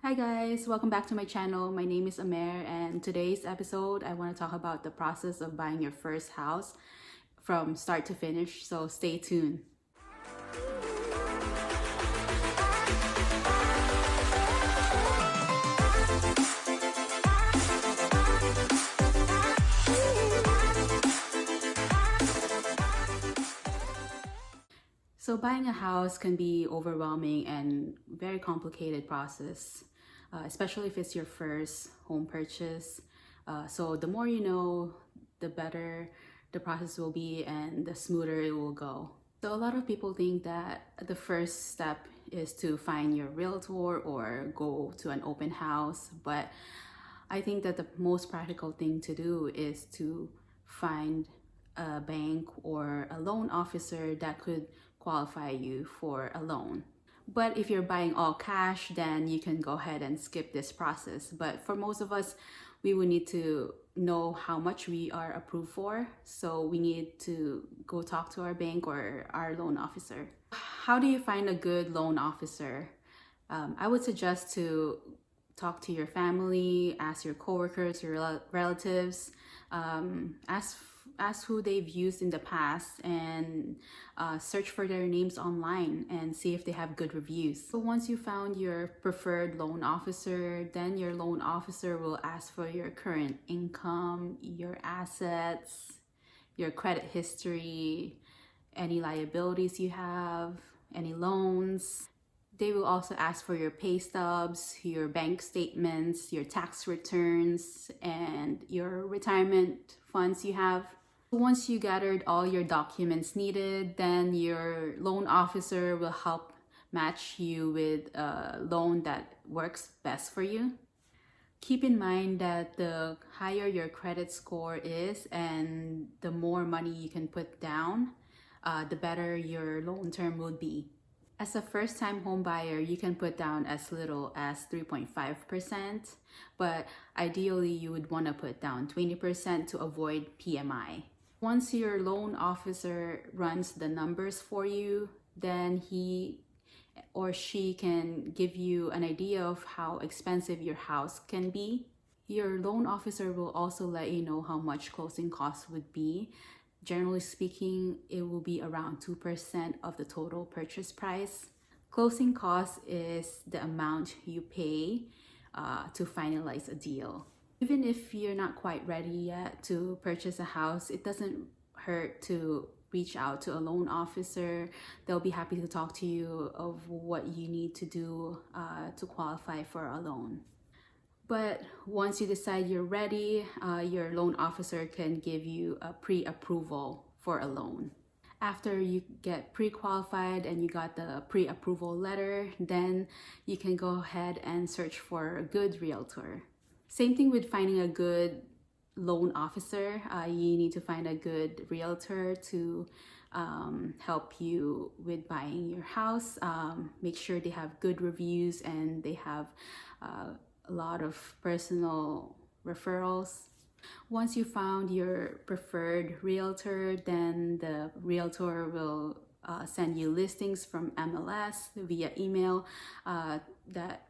Hi guys, welcome back to my channel. My name is Amer, and today's episode I want to talk about the process of buying your first house from start to finish, so stay tuned. So buying a house can be overwhelming and very complicated process, especially if it's your first home purchase. So the more you know, the better the process will be and the smoother it will go. So a lot of people think that the first step is to find your realtor or go to an open house, but I think that the most practical thing to do is to find a bank or a loan officer that could qualify you for a loan. But if you're buying all cash, then you can go ahead and skip this process. But for most of us, we would need to know how much we are approved for. So we need to go talk to our bank or our loan officer. How do you find a good loan officer? I would suggest to talk to your family, ask your coworkers, your relatives, ask who they've used in the past, and search for their names online and see if they have good reviews. So once you found your preferred loan officer, then your loan officer will ask for your current income, your assets, your credit history, any liabilities you have, any loans. They will also ask for your pay stubs, your bank statements, your tax returns, and your retirement funds you have. Once you gathered all your documents needed, then your loan officer will help match you with a loan that works best for you. Keep in mind that the higher your credit score is and the more money you can put down, the better your loan term would be. As a first-time home buyer, you can put down as little as 3.5%, but ideally you would want to put down 20% to avoid PMI. Once your loan officer runs the numbers for you, then he or she can give you an idea of how expensive your house can be. Your loan officer will also let you know how much closing costs would be. Generally speaking, it will be around 2% of the total purchase price. Closing cost is the amount you pay to finalize a deal. Even if you're not quite ready yet to purchase a house, it doesn't hurt to reach out to a loan officer. They'll be happy to talk to you of what you need to do to qualify for a loan. But once you decide you're ready, your loan officer can give you a pre-approval for a loan. After you get pre-qualified and you got the pre-approval letter, then you can go ahead and search for a good realtor. Same thing with finding a good loan officer. You need to find a good realtor to help you with buying your house. Make sure they have good reviews and they have a lot of personal referrals. Once you found your preferred realtor, then the realtor will send you listings from MLS via email that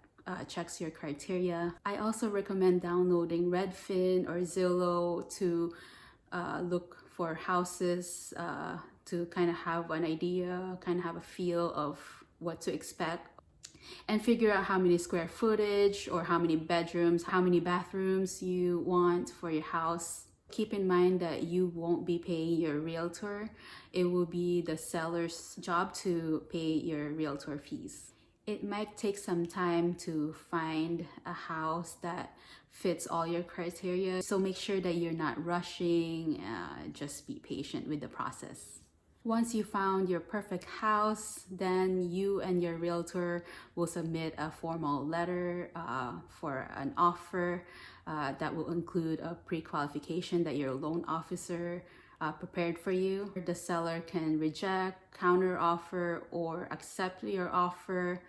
checks your criteria. I also recommend downloading Redfin or Zillow to look for houses to kind of have an idea, kind of have a feel of what to expect, and figure out how many square footage or how many bedrooms, how many bathrooms you want for your house. Keep in mind that you won't be paying your realtor. It will be the seller's job to pay your realtor fees. It might take some time to find a house that fits all your criteria. So make sure that you're not rushing, just be patient with the process. Once you found your perfect house, then you and your realtor will submit a formal letter for an offer that will include a pre-qualification that your loan officer prepared for you. The seller can reject, counter offer, or accept your offer.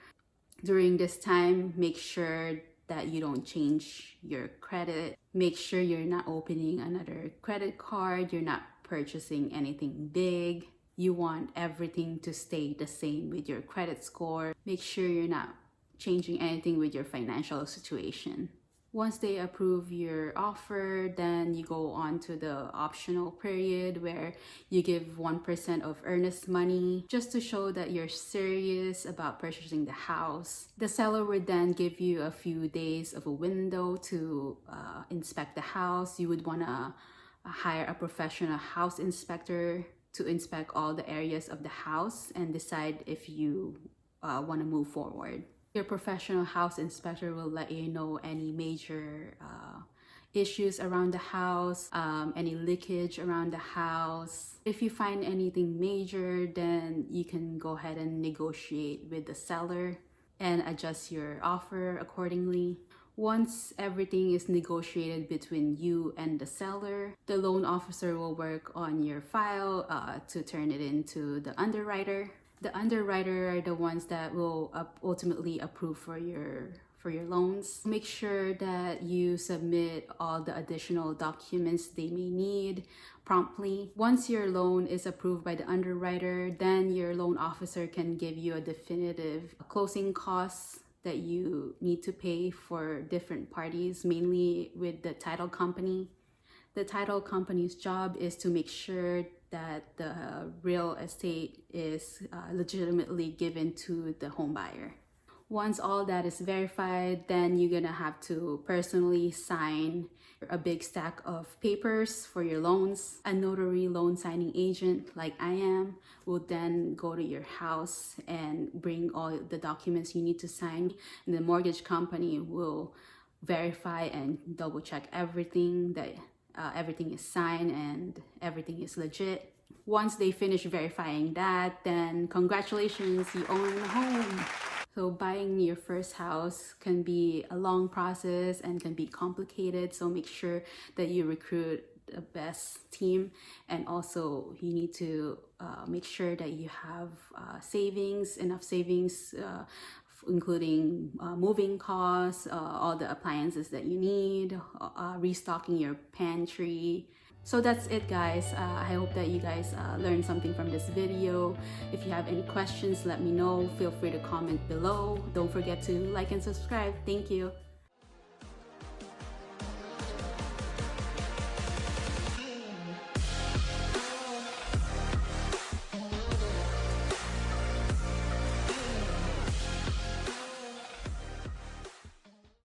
During this time, make sure that you don't change your credit. Make sure you're not opening another credit card. You're not purchasing anything big. You want everything to stay the same with your credit score. Make sure you're not changing anything with your financial situation. Once they approve your offer, then you go on to the optional period where you give 1% of earnest money just to show that you're serious about purchasing the house. The seller would then give you a few days of a window to inspect the house. You would want to hire a professional house inspector to inspect all the areas of the house and decide if you want to move forward. Your professional house inspector will let you know any major issues around the house, any leakage around the house. If you find anything major, then you can go ahead and negotiate with the seller and adjust your offer accordingly. Once everything is negotiated between you and the seller, the loan officer will work on your file to turn it into the underwriter. The underwriter are the ones that will ultimately approve for your loans. Make sure that you submit all the additional documents they may need promptly. Once your loan is approved by the underwriter, then your loan officer can give you a definitive closing costs that you need to pay for different parties, mainly with the title company. The title company's job is to make sure that the real estate is legitimately given to the home buyer. Once all that is verified, then you're gonna have to personally sign a big stack of papers for your loans. A notary loan signing agent, like I am, will then go to your house and bring all the documents you need to sign. And the mortgage company will verify and double check everything, that everything is signed and everything is legit. Once they finish verifying that, then congratulations, you own a home. So buying your first house can be a long process and can be complicated. So make sure that you recruit the best team, and also you need to make sure that you have enough savings, including moving costs, all the appliances that you need, restocking your pantry. So that's it, guys. I hope that you guys learned something from this video. If you have any questions, let me know. Feel free to comment below. Don't forget to like and subscribe. Thank you.